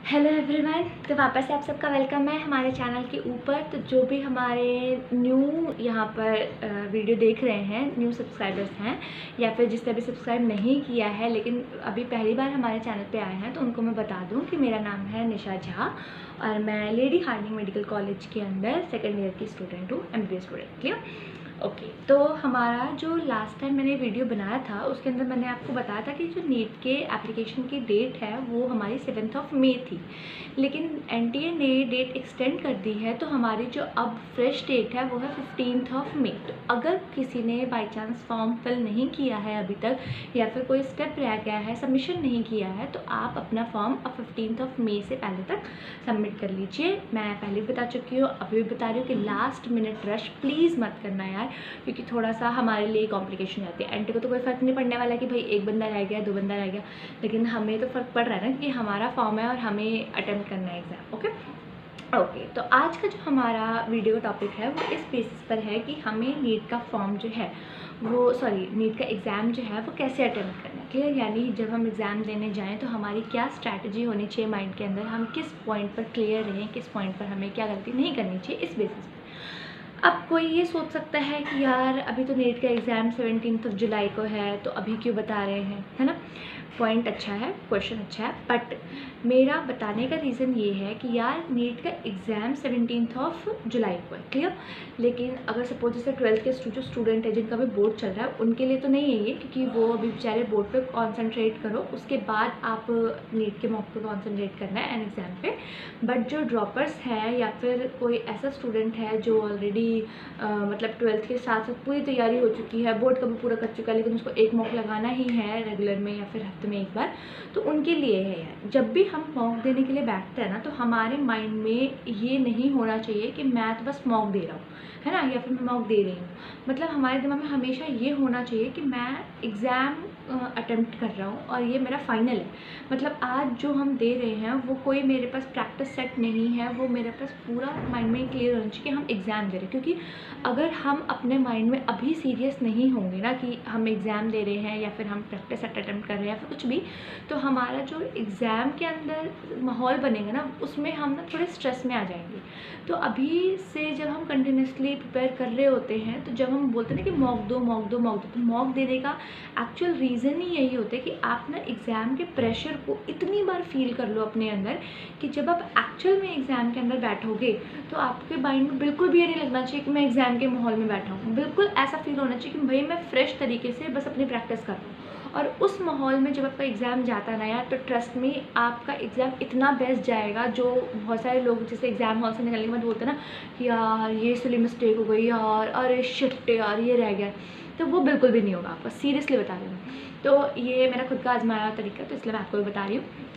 Hello everyone, तो वापस से आप सबका वेलकम है हमारे चैनल के ऊपर। तो जो भी हमारे न्यू यहाँ पर वीडियो देख रहे हैं, न्यू सब्सक्राइबर्स हैं या फिर जिसने अभी सब्सक्राइब नहीं किया है लेकिन अभी पहली बार हमारे चैनल पे आए हैं, तो उनको मैं बता दूं कि मेरा नाम है निशा झा और मैं लेडी हार्डिंग मेडिकल कॉलेज के अंदर सेकेंड ईयर की स्टूडेंट हूँ, MBA स्टूडेंट। क्लियर? ओके, तो हमारा जो लास्ट टाइम मैंने वीडियो बनाया था उसके अंदर मैंने आपको बताया था कि जो नीट के एप्लीकेशन की डेट है वो हमारी 7 मई थी, लेकिन NTA ने डेट एक्सटेंड कर दी है। तो हमारी जो अब फ्रेश डेट है वो है 15 मई। तो अगर किसी ने बाई चांस फॉर्म फिल नहीं किया है अभी तक या फिर कोई स्टेप रह गया है, सबमिशन नहीं किया है, तो आप अपना फॉर्म अब 15 मई से पहले तक सबमिट कर लीजिए। मैं पहले भी बता चुकी हूँ, अभी भी बता रही हूँ कि लास्ट मिनट रश प्लीज़ मत करना यार, क्योंकि थोड़ा सा हमारे लिए कॉम्प्लिकेशन हो जाती है। एंटी को तो कोई फ़र्क नहीं पड़ने वाला कि भाई एक बंदा रह गया, 2 बंदा रह गया, लेकिन हमें तो फ़र्क पड़ रहा है ना कि हमारा फॉर्म है और हमें अटेम्प्ट करना है एग्ज़ाम। ओके, तो आज का जो हमारा वीडियो टॉपिक है वो इस बेसिस पर है कि हमें नीट का फॉर्म जो है नीट का एग्ज़ाम जो है वो कैसे अटेम्प्ट करना है। क्लियर? यानी जब हम एग्ज़ाम देने जाएं तो हमारी क्या स्ट्रैटेजी होनी चाहिए माइंड के अंदर, हम किस पॉइंट पर क्लियर रहें, किस पॉइंट पर हमें क्या गलती नहीं करनी चाहिए, इस बेसिस पर। अब कोई ये सोच सकता है कि यार अभी तो नीट का एग्ज़ाम 17 जुलाई को है, तो अभी क्यों बता रहे हैं, है ना। पॉइंट अच्छा है, क्वेश्चन अच्छा है, बट मेरा बताने का रीज़न ये है कि यार नीट का एग्ज़ाम 17 जुलाई को है। क्लियर? लेकिन अगर सपोज जैसे 12th के जो स्टूडेंट है जिनका भी बोर्ड चल रहा है उनके लिए तो नहीं है ये, क्योंकि वो अभी बेचारे बोर्ड पे कॉन्सेंट्रेट करो, उसके बाद आप नीट के मॉक पे कॉन्सेंट्रेट करना है एंड एग्ज़ाम पे। बट जो ड्रॉपर्स हैं या फिर कोई ऐसा स्टूडेंट है जो ऑलरेडी मतलब 12th के साथ साथ पूरी तैयारी हो चुकी है, बोर्ड का भी पूरा कर चुका है, लेकिन उसको एक मॉक लगाना ही है रेगुलर में या फिर हफ्ते में एक बार, तो उनके लिए है यार। जब भी हम मॉक देने के लिए बैठते हैं ना, तो हमारे माइंड में ये नहीं होना चाहिए कि मैं तो बस मॉक दे रहा हूँ, है ना, या फिर मैं मॉक दे रही हूँ। मतलब हमारे दिमाग में हमेशा ये होना चाहिए कि मैं एग्ज़ाम अटेम्प्ट कर रहा हूँ और ये मेरा फाइनल है। मतलब आज जो हम दे रहे हैं वो कोई मेरे पास प्रैक्टिस सेट नहीं है, वो मेरे पास पूरा माइंड में क्लियर होना चाहिए कि हम एग्ज़ाम दे रहे हैं। क्योंकि अगर हम अपने माइंड में अभी सीरियस नहीं होंगे ना कि हम एग्ज़ाम दे रहे हैं या फिर हम प्रैक्टिस सेट अटेम्प्ट कर रहे हैं या फिर कुछ भी, तो हमारा जो एग्ज़ाम के अंदर माहौल बनेगा ना उसमें हम ना थोड़े स्ट्रेस में आ जाएंगे। तो अभी से जब हम कंटिन्यूसली प्रिपेयर कर रहे होते हैं, तो जब हम बोलते हैं ना कि मॉक दो मॉक दो मॉक दो, तो मॉक देने का एक्चुअल रीज़न ही यही होता है कि आप ना एग्ज़ाम के प्रेशर को इतनी बार फील कर लो अपने अंदर कि जब आप एक्चुअल में एग्ज़ाम के अंदर बैठोगे तो आपके माइंड में बिल्कुल भी ये नहीं लगना चाहिए कि मैं एग्ज़ाम के माहौल में बैठा हूँ। बिल्कुल ऐसा फील होना चाहिए कि भाई मैं फ्रेश तरीके से बस अपनी प्रैक्टिस कर रहा हूँ। और उस माहौल में जब आपका एग्ज़ाम जाता है ना यार, तो ट्रस्ट में आपका एग्ज़ाम इतना बेस्ट जाएगा। जो बहुत सारे लोग जैसे एग्ज़ाम हॉल से निकलने के बाद बोलते हैं ना कि यार ये सिली मिस्टेक हो गई यार, अरे शिट यार ये रह गया, तो वो बिल्कुल भी नहीं होगा आपका, सीरियसली बता रही हूँ। तो ये मेरा खुद का आजमाया हुआ तरीका, तो इसलिए मैं आपको भी बता रही हूँ।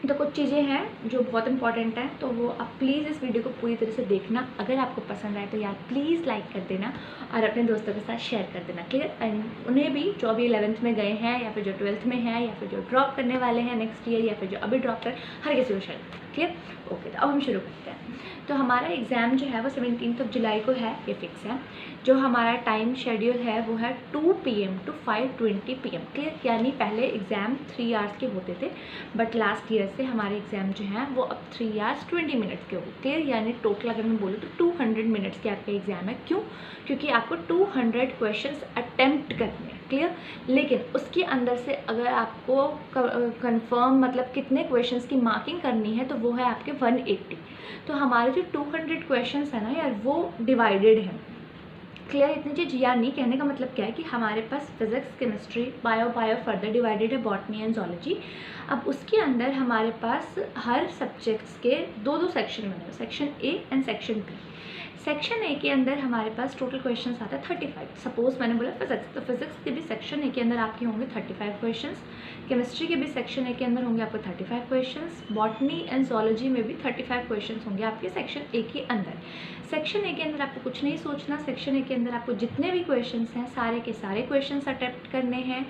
तो कुछ चीज़ें हैं जो बहुत इंपॉर्टेंट हैं, तो वो आप प्लीज़ इस वीडियो को पूरी तरह से देखना। अगर आपको पसंद आए तो यार प्लीज़ लाइक कर देना और अपने दोस्तों के साथ शेयर कर देना। क्लियर? एंड उन्हें भी जो अभी 11th में गए हैं या फिर जो 12th में है या फिर जो ड्रॉप करने वाले हैं नेक्स्ट ईयर या फिर जो अभी ड्रॉप कर, हर किसी को शेयर। क्लियर? ओके, तो अब हम शुरू करते हैं। तो हमारा एग्ज़ाम जो है वो 17 जुलाई को है, ये फिक्स है। जो हमारा टाइम शेड्यूल है वो है 2 PM to 5:20 PM। क्लियर? यानी पहले एग्ज़ाम 3 आवर्स के होते थे, बट लास्ट ईयर से हमारे एग्ज़ाम जो हैं वो अब 3 आवर्स 20 मिनट्स के हो गए। क्लियर? यानी टोटल अगर मैं बोलूँ तो 200 मिनट्स के आपका एग्ज़ाम है। क्यों? क्योंकि आपको 200 क्वेश्चंस अटेम्प्ट करने हैं। क्लियर? लेकिन उसके अंदर से अगर आपको कंफर्म मतलब कितने क्वेश्चंस की मार्किंग करनी है, तो वो है आपके 180। तो हमारे जो 200 क्वेश्चंस है ना यार, वो डिवाइडेड है। क्लियर? इतनी चीज़ याद नहीं, कहने का मतलब क्या है कि हमारे पास physics, chemistry, bio further divided है, बॉटनी एंड जोलॉजी। अब उसके अंदर हमारे पास हर सब्जेक्ट्स के 2-2 सेक्शन बने हुए, section A and section B. Section A के अंदर हमारे पास टोटल क्वेश्चंस आता है 35। सपोज मैंने बोला फिजिक्स, तो फिजिक्स के भी सेक्शन ए के अंदर आपके होंगे 35 क्वेश्चंस, केमिस्ट्री के भी सेक्शन ए के अंदर होंगे आपको 35 क्वेश्चंस, बॉटनी एंड जोलॉजी में भी 35 क्वेश्चंस होंगे आपके सेक्शन ए के अंदर। सेक्शन ए के अंदर आपको कुछ नहीं सोचना, सेक्शन ए के अंदर आपको जितने भी क्वेश्चंस हैं सारे के सारे क्वेश्चंस अटेम्प्ट करने हैं।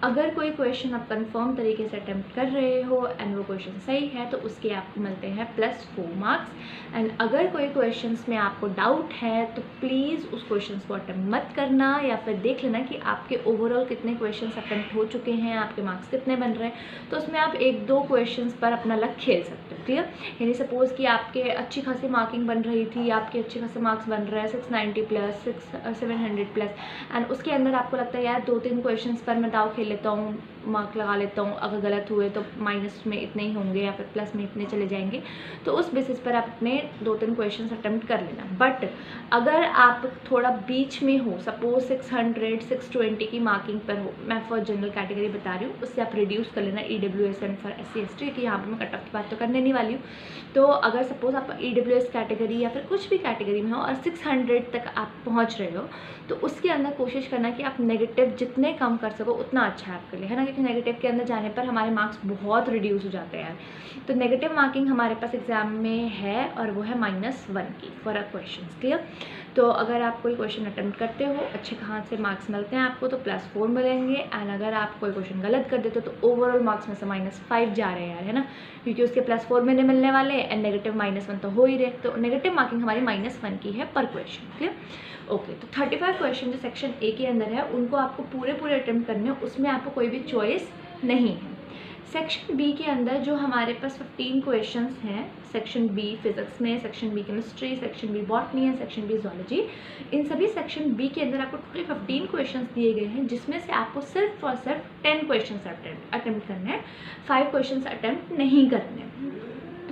अगर कोई क्वेश्चन आप कंफर्म तरीके से अटेम्प्ट कर रहे हो एंड वो क्वेश्चन सही है तो उसके आपको मिलते हैं +4 मार्क्स। एंड अगर कोई क्वेश्चंस में आपको डाउट है तो प्लीज़ उस क्वेश्चंस को अटेम्प्ट मत करना, या फिर देख लेना कि आपके ओवरऑल कितने क्वेश्चंस अटेम्प्ट हो चुके हैं, आपके मार्क्स कितने बन रहे हैं, तो उसमें आप 1-2 क्वेश्चंस पर अपना लक खेल सकते हो। क्लियर। यानी सपोज़ कि आपके अच्छी खासी मार्किंग बन रही थी, आपके अच्छे खासे मार्क्स बन रहे हैं 690 प्लस 700 प्लस, एंड उसके अंदर आपको लगता है यार 2-3 क्वेश्चंस पर मैं दाव खेल लेता हूँ, मार्क लगा लेता हूँ, अगर गलत हुए तो माइनस में इतने ही होंगे या फिर प्लस में इतने चले जाएंगे, तो उस बेसिस पर आप अपने 2-3 क्वेश्चंस अटेम्प्ट कर लेना। बट अगर आप थोड़ा बीच में हो, सपोज 600-620 की मार्किंग पर हो, मैं फॉर जनरल कैटेगरी बता रही हूँ, उससे आप रिड्यूस कर लेना EWS एंड फॉर SC/ST, कि यहाँ पर मैं कट ऑफ की बात तो करने नहीं वाली हूँ। तो अगर सपोज आप EWS कैटेगरी या फिर कुछ भी कैटेगरी में हो और 600 तक आप पहुँच रहे हो, तो उसके अंदर कोशिश करना कि आप नेगेटिव जितने कम कर सको उतना अच्छा है आपके लिए, है ना, क्योंकि नेगेटिव के अंदर जाने पर हमारे मार्क्स बहुत रिड्यूस हो जाते हैं। तो नेगेटिव मार्किंग हमारे पास एग्जाम में है और वो है -1 की फॉर अ क्वेश्चन, क्लियर। तो अगर आप कोई क्वेश्चन अटेम्प्ट करते हो, अच्छे खासे मार्क्स मिलते हैं आपको, तो +4 मिलेंगे, एंड अगर आप कोई क्वेश्चन गलत कर देते हो तो ओवरऑल मार्क्स में से -5 जा रहे हैं यार, है ना, क्योंकि उसके +4 में नहीं मिलने वाले एंड नेगेटिव -1 तो हो ही रहे। तो नेगेटिव मार्किंग हमारी -1 की है पर क्वेश्चन, क्लियर। ओके, तो 35 क्वेश्चन जो सेक्शन ए के अंदर है उनको आपको पूरे अटेम्प्ट करने हैं, उसमें आपको कोई भी चॉइस नहीं है। सेक्शन बी के अंदर जो हमारे पास 15 क्वेश्चंस हैं, सेक्शन बी फिजिक्स में, section B chemistry, section B botany and section B zoology, इन सभी सेक्शन बी के अंदर आपको टोटल 15 क्वेश्चंस दिए गए हैं, जिसमें से आपको सिर्फ और सिर्फ 10 क्वेश्चंस अटेम्प्ट करने हैं, 5 क्वेश्चंस अटेम्प्ट नहीं करने हैं।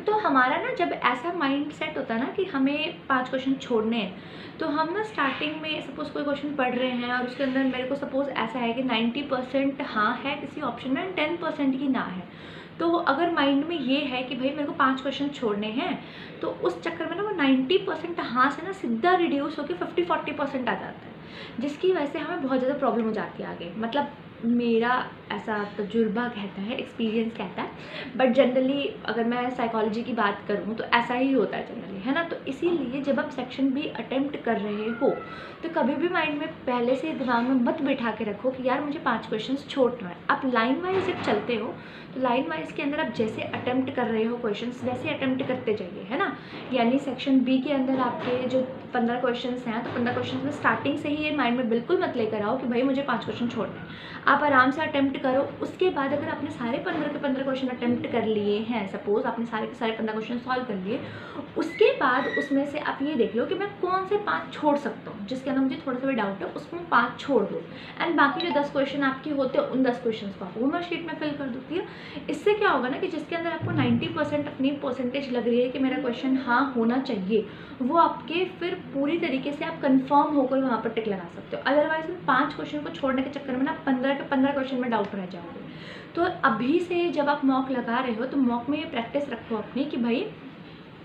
तो हमारा ना जब ऐसा माइंड सेट होता है ना कि हमें 5 क्वेश्चन छोड़ने हैं, तो हम ना स्टार्टिंग में सपोज़ कोई क्वेश्चन पढ़ रहे हैं और उसके अंदर मेरे को सपोज़ ऐसा है कि 90% हाँ है किसी ऑप्शन में, 10% की ना है, तो अगर माइंड में ये है कि भाई मेरे को 5 क्वेश्चन छोड़ने हैं, तो उस चक्कर में ना वो 90% हाँ से ना सीधा रिड्यूस होकर 50-40% आ जाता है, जिसकी वजह से हमें बहुत ज़्यादा प्रॉब्लम हो जाती है आगे। मतलब मेरा ऐसा तजुर्बा कहता है, एक्सपीरियंस कहता है, बट जनरली अगर मैं साइकोलॉजी की बात करूँ तो ऐसा ही होता है जनरली, है ना। तो इसीलिए जब आप सेक्शन बी अटेम्प्ट कर रहे हो तो कभी भी माइंड में पहले से दिमाग में मत बिठा के रखो कि यार मुझे 5 क्वेश्चंस छोड़ना है। आप लाइन वाइज जब चलते हो तो लाइन वाइज के अंदर आप जैसे अटेम्प्ट कर रहे हो क्वेश्चंस वैसे अटेम्प्ट करते जाइए, है ना। यानी सेक्शन बी के अंदर आपके जो 15 क्वेश्चंस हैं, तो 15 क्वेश्चंस में स्टार्टिंग से ही ये माइंड में बिल्कुल मत लेकर आओ कि भाई मुझे 5 क्वेश्चन छोड़ना है। आप आराम से अटेम्प्ट करो। उसके बाद अगर आपने सारे 15 के 15 क्वेश्चन अटेम्प्ट कर लिए हैं, सपोज आपने सारे के सारे 15 क्वेश्चन सॉल्व कर लिए, उसके बाद उसमें से आप ये देख लो कि मैं कौन से 5 छोड़ सकता हूँ, जिसके अंदर मुझे थोड़ा सा भी डाउट है उसमें 5 छोड़ दो, एंड बाकी जो 10 क्वेश्चन आपके होते हैं उन 10 क्वेश्चन को आप होमवर्क शीट में फिल कर दो। इससे क्या होगा ना कि जिसके अंदर आपको 90% अपनी परसेंटेज लग रही है कि मेरा क्वेश्चन हाँ होना चाहिए, वो आपके फिर पूरी तरीके से आप कंफर्म होकर वहाँ पर टिक लगा सकते हो। अदरवाइज में 5 क्वेश्चन को छोड़ने के चक्कर में ना 15 के 15 क्वेश्चन में डाउट रह जाओगे। तो अभी से जब आप मॉक लगा रहे हो तो मॉक में ये प्रैक्टिस रखो अपनी कि भाई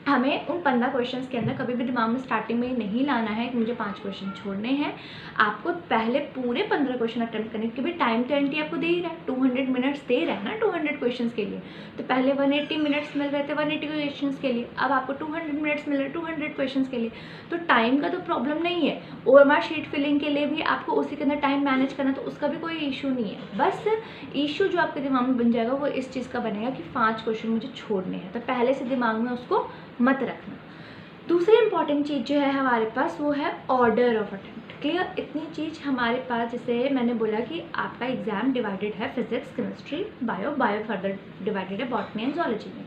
हमें उन 15 क्वेश्चंस के अंदर कभी भी दिमाग में स्टार्टिंग में नहीं लाना है कि मुझे 5 क्वेश्चन छोड़ने हैं। आपको पहले पूरे 15 क्वेश्चन अटेम्प्ट करने, क्योंकि टाइम तो एनटी आपको दे ही रहा है, 200 मिनट्स दे रहा है ना 200 क्वेश्चंस के लिए। तो पहले 180 मिनट्स मिल रहे थे 180 क्वेश्चंस के लिए, अब आपको 200 मिनट्स मिल रहे हैं 200 क्वेश्चंस के लिए। तो टाइम का तो प्रॉब्लम नहीं है। ओएमआर शीट फिलिंग के लिए भी आपको उसी के अंदर टाइम मैनेज करना, तो उसका भी कोई इशू नहीं है। बस इशू जो आपके दिमाग में बन जाएगा वो इस चीज़ का बनेगा कि 5 क्वेश्चन मुझे छोड़ने हैं, तो पहले से दिमाग में उसको मत रखना। दूसरी इंपॉर्टेंट चीज़ जो है हमारे पास वो है ऑर्डर ऑफ अटेम्प्ट। क्लियर, इतनी चीज़ हमारे पास, जैसे मैंने बोला कि आपका एग्जाम डिवाइडेड है physics chemistry bio further divided है बॉटनी एंड जूलॉजी में।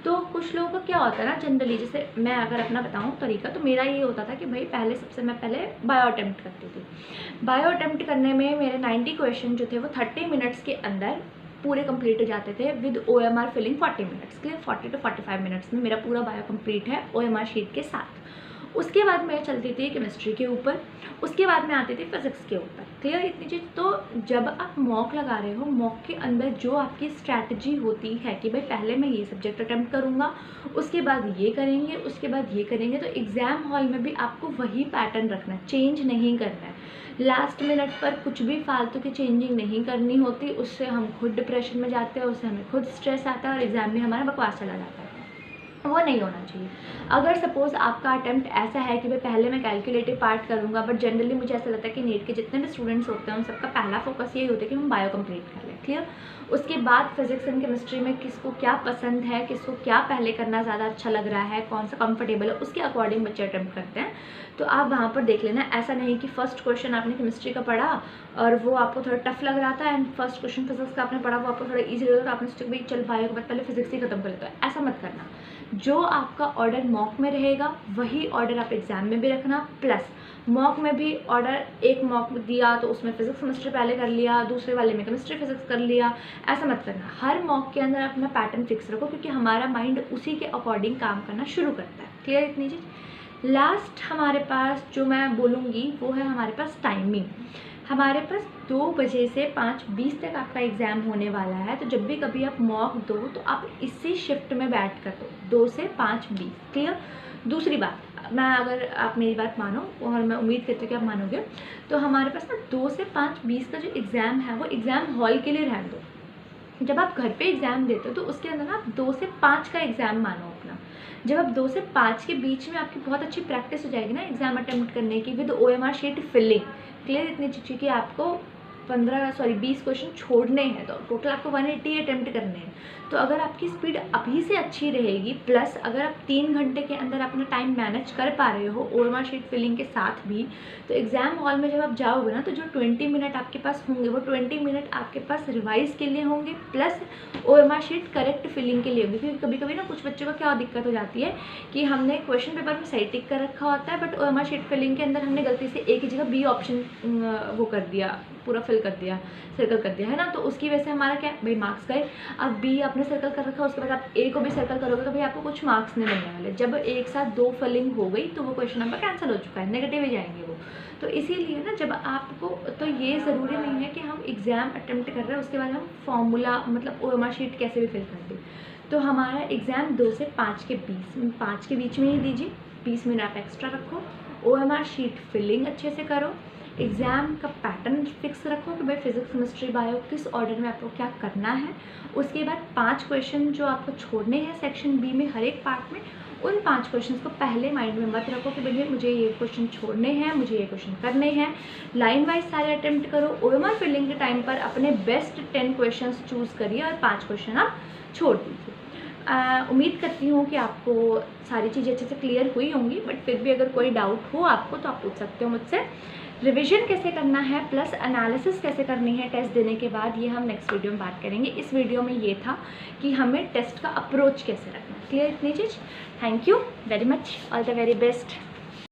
तो कुछ लोगों का क्या होता है ना जनरली, जैसे मैं अगर अपना बताऊँ तरीका, तो मेरा ये होता था कि भाई सबसे मैं पहले बायो अटेम्प्ट करती थी। बायो अटेम्प्ट करने में मेरे 90 क्वेश्चन जो थे वो 30 मिनट्स के अंदर पूरे कंप्लीट हो जाते थे विद ओएमआर फिलिंग 40 मिनट्स के लिए। 40 to 45 मिनट्स में मेरा पूरा बायो कंप्लीट है ओएमआर शीट के साथ। उसके बाद मैं चलती थी केमिस्ट्री के ऊपर, उसके बाद मैं आती थी फिजिक्स के ऊपर। क्लियर, इतनी चीज़। तो जब आप मॉक लगा रहे हो, मॉक के अंदर जो आपकी स्ट्रैटेजी होती है कि भाई पहले मैं ये सब्जेक्ट अटेम्प्ट करूँगा, उसके बाद ये करेंगे, उसके बाद ये करेंगे, तो एग्ज़ाम हॉल में भी आपको वही पैटर्न रखना है, चेंज नहीं करना है। लास्ट मिनट पर कुछ भी फालतू की चेंजिंग नहीं करनी होती, उससे हम खुद डिप्रेशन में जाते हैं, उससे हमें खुद स्ट्रेस आता है और एग्ज़ाम में हमारा बकवास चला जाता है। वो नहीं होना चाहिए। अगर सपोज़ आपका अटेम्प्ट ऐसा है कि भाई पहले मैं कैलकुलेटिव पार्ट करूँगा, बट जनरली मुझे ऐसा लगता है कि नीट के जितने भी स्टूडेंट्स होते हैं उन सबका पहला फोकस यही होता है कि हम बायो कंप्लीट कर लें। क्लियर, उसके बाद फिजिक्स एंड केमिस्ट्री में किसको क्या पसंद है, किसको क्या पहले करना ज़्यादा अच्छा लग रहा है, कौन सा कंफर्टेबल है, उसके अकॉर्डिंग बच्चे अटेम्प्ट करते हैं। तो आप वहाँ पर देख लेना। ऐसा नहीं कि फर्स्ट क्वेश्चन आपने केमिस्ट्री का पढ़ा और वो आपको थोड़ा टफ लग रहा था, एंड फर्स्ट क्वेश्चन फिजिक्स का आपने पढ़ा वो आपको थोड़ा ईजी लग रहा था, तो आपने सोचा भाई चल बायो के बाद पहले फिजिक्स ही खत्म कर लेता है। ऐसा मत करना। जो आपका ऑर्डर मॉक में रहेगा वही ऑर्डर आप एग्ज़ाम में भी रखना, प्लस मॉक में भी ऑर्डर, एक मॉक दिया तो उसमें फिजिक्स केमिस्ट्री पहले कर लिया, दूसरे वाले में केमिस्ट्री फिजिक्स कर लिया, ऐसा मत करना। हर मॉक के अंदर अपना पैटर्न फिक्स रखो, क्योंकि हमारा माइंड उसी के अकॉर्डिंग काम करना शुरू करता है। क्लियर इतनी चीज़। लास्ट हमारे पास जो मैं बोलूँगी वो है हमारे पास टाइमिंग। हमारे पास 2 बजे से 5:20 तक आपका एग्ज़ाम होने वाला है, तो जब भी कभी आप मॉक दो तो आप इसी शिफ्ट में बैठ कर दो, 2 से 5:20। क्लियर। दूसरी बात, मैं अगर आप मेरी बात मानो, और मैं उम्मीद करती हूँ कि आप मानोगे, तो हमारे पास ना 2 से 5:20 का जो एग्ज़ाम है वो एग्ज़ाम हॉल के लिए रहने दो। जब आप घर पे एग्ज़ाम देते हो तो उसके अंदर ना आप 2 से 5 का एग्ज़ाम मानो अपना। जब आप 2 से 5 के बीच में आपकी बहुत अच्छी प्रैक्टिस हो जाएगी ना एग्ज़ाम अटेम्प्ट करने की with OMR sheet filling. Clear इतनी चीज़ कि आपको 20 क्वेश्चन छोड़ने हैं, तो टोटल आपको 180 अटेम्प्ट करने हैं। तो अगर आपकी स्पीड अभी से अच्छी रहेगी, प्लस अगर आप 3 घंटे के अंदर अपना टाइम मैनेज कर पा रहे हो OMR शीट फिलिंग के साथ भी, तो एग्ज़ाम हॉल में जब आप जाओगे ना तो जो 20 मिनट आपके पास होंगे वो 20 मिनट आपके पास रिवाइज़ के लिए होंगे, plus OMR sheet correct filling के लिए होगी। क्योंकि कभी कभी ना कुछ बच्चों का क्या दिक्कत हो जाती है कि हमने क्वेश्चन पेपर में सही टिक कर रखा होता है, बट OMR शीट फिलिंग के अंदर हमने गलती से एक ही जगह B ऑप्शन वो कर दिया, पूरा फिल कर दिया, सर्कल कर दिया है ना, तो उसकी वजह से हमारा क्या भाई मार्क्स गए। अब B आपने सर्कल कर रखा, उसके बाद आप A को भी सर्कल करोगे तो भाई आपको कुछ मार्क्स नहीं मिलने वाले। जब एक साथ 2 फिलिंग हो गई तो वो क्वेश्चन नंबर कैंसिल हो चुका है, नेगेटिव ही जाएंगे वो। तो इसीलिए ना जब आपको, तो ये ज़रूरी नहीं है कि हम एग्ज़ाम अटेम्प्ट कर रहे हैं उसके बाद हम फॉर्मूला मतलब OMR शीट कैसे भी फिल कर दें। तो हमारा एग्ज़ाम 2 से 5 के बीच में ही दीजिए, 20 मिनट आप एक्स्ट्रा रखो, OMR शीट फिलिंग अच्छे से करो, एग्ज़ाम का पैटर्न फिक्स रखो कि भाई फिजिक्स केमिस्ट्री बायो किस ऑर्डर में आपको क्या करना है। उसके बाद 5 क्वेश्चन जो आपको छोड़ने हैं सेक्शन B में हर एक पार्ट में, उन 5 क्वेश्चन को पहले माइंड में मत रखो कि भैया मुझे ये क्वेश्चन छोड़ने हैं, मुझे ये क्वेश्चन करने हैं। लाइन वाइज सारे अटेम्प्ट करो, OMR फिलिंग के टाइम पर अपने बेस्ट 10 क्वेश्चन चूज़ करिए और 5 क्वेश्चन आप छोड़ दीजिए। उम्मीद करती हूँ कि आपको सारी चीज़ें अच्छे से क्लियर हुई होंगी, बट फिर भी अगर कोई डाउट हो आपको तो आप पूछ सकते हो मुझसे। रिवीजन कैसे करना है प्लस एनालिसिस कैसे करनी है टेस्ट देने के बाद, ये हम नेक्स्ट वीडियो में बात करेंगे। इस वीडियो में ये था कि हमें टेस्ट का अप्रोच कैसे रखना है। क्लियर इतनी चीज़। Thank you very much, all the very best.